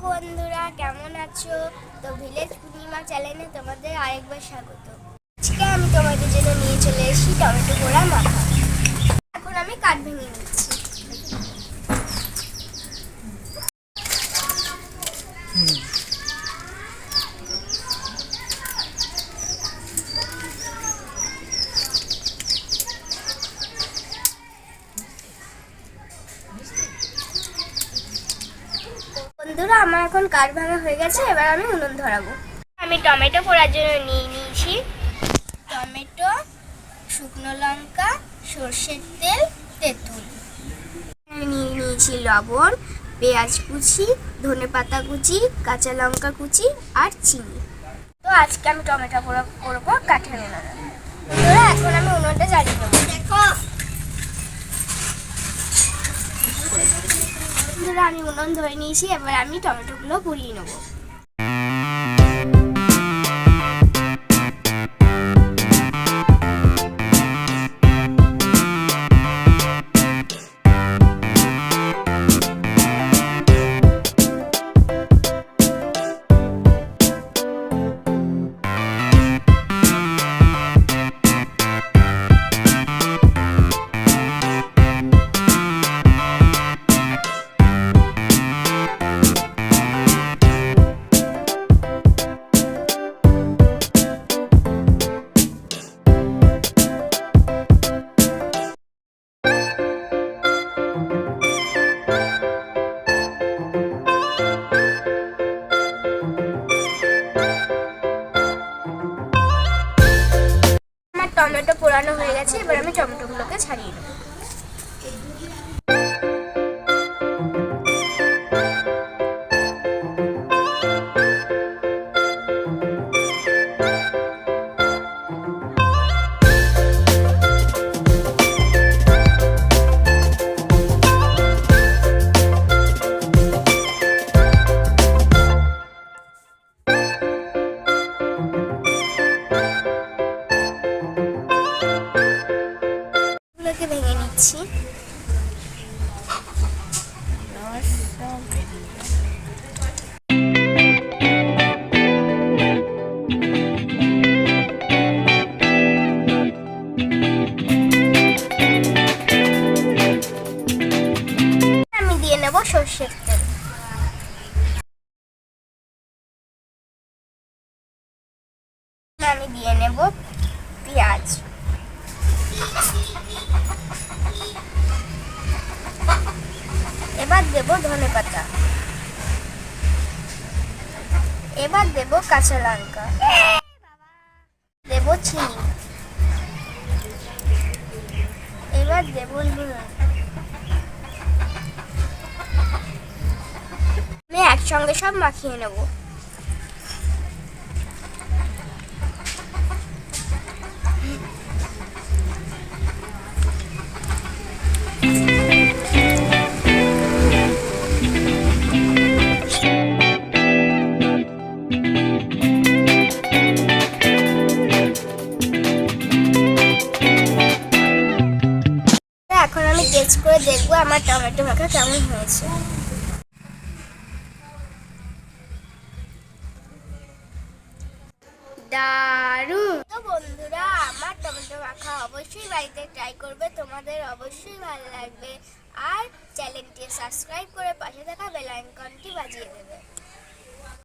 বন্ধুরা, কেমন আছো? তো ভিলেজ পূর্ণিমা চ্যানেলে তোমাদের আরেকবার স্বাগত। আজকে আমি তোমাদের জন্য নিয়ে চলে এসেছি টমেটো পোড়া মাখা। এখন আমি কাঠ ভেঙে নিচ্ছি। বন্ধুরা, আমার এখন কাঠ ভাঙা হয়ে গেছে। এবার আমি উনুন ধরাবো। আমি টমেটো পোড়ার জন্য নিয়ে নিয়েছি টমেটো, শুকনো লঙ্কা, সর্ষের তেল, তেঁতুল। আমি নিয়ে নিয়েছি লবণ, পেঁয়াজ কুচি, ধনেপাতা কুচি, কাঁচা লঙ্কা কুচি আর চিনি। তো আজকে আমি টমেটো পোড়া করবো কাঠের উনুনে। বন্ধুরা, এখন আমি উনুনটা জ্বালিয়ে নেবো। দেখো বন্ধুরা, আমি উনুন ধরে নিয়েছি। এবার আমি টমেটোগুলো পুড়িয়ে নেবো। টমেটো পোড়ানো হয়ে গেছে। এবার আমি টমেটোগুলোকে ছাড়িয়ে নেব। ভেঙে নিচ্ছি। আমি দিয়ে নেব সর্ষের তেল। আমি দিয়ে নেব পেঁয়াজ। এবার দেব ধনেপাতা। এবার দেব কাঁচা লঙ্কা। দেব চিনি। এবার দেব নুন। আমি একসঙ্গে সব মাখিয়ে নেব। এখন আমি টেস্ট করে দেখবো আমার টমেটো মাখা কেমন হয়েছে। দারুণ! তো বন্ধুরা, আমার টমেটো মাখা অবশ্যই বাড়িতে ট্রাই করবে। তোমাদের অবশ্যই ভালো লাগবে। আর চ্যানেলটি সাবস্ক্রাইব করে পাশে থাকা বেল আইকনটি বাজিয়ে দেবে।